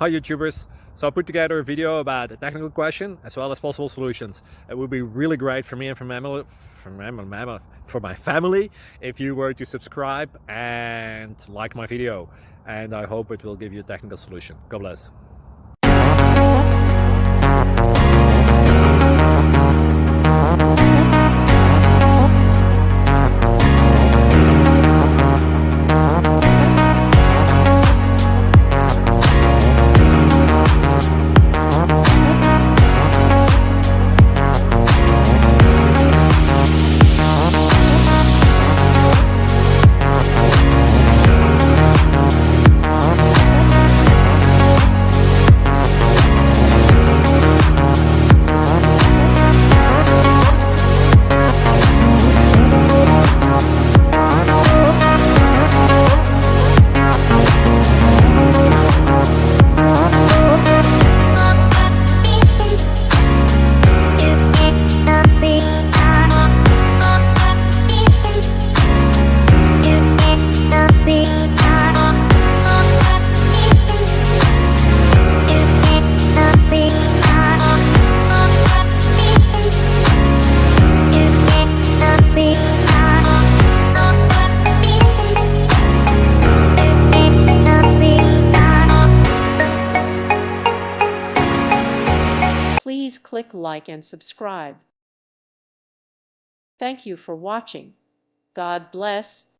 Hi YouTubers. So I put together a video about a technical question as well as possible solutions. It would be really great for me and for my family if you were to subscribe and like my video. And I hope it will give you a technical solution. God bless. Please click like and subscribe. Thank you for watching. God bless.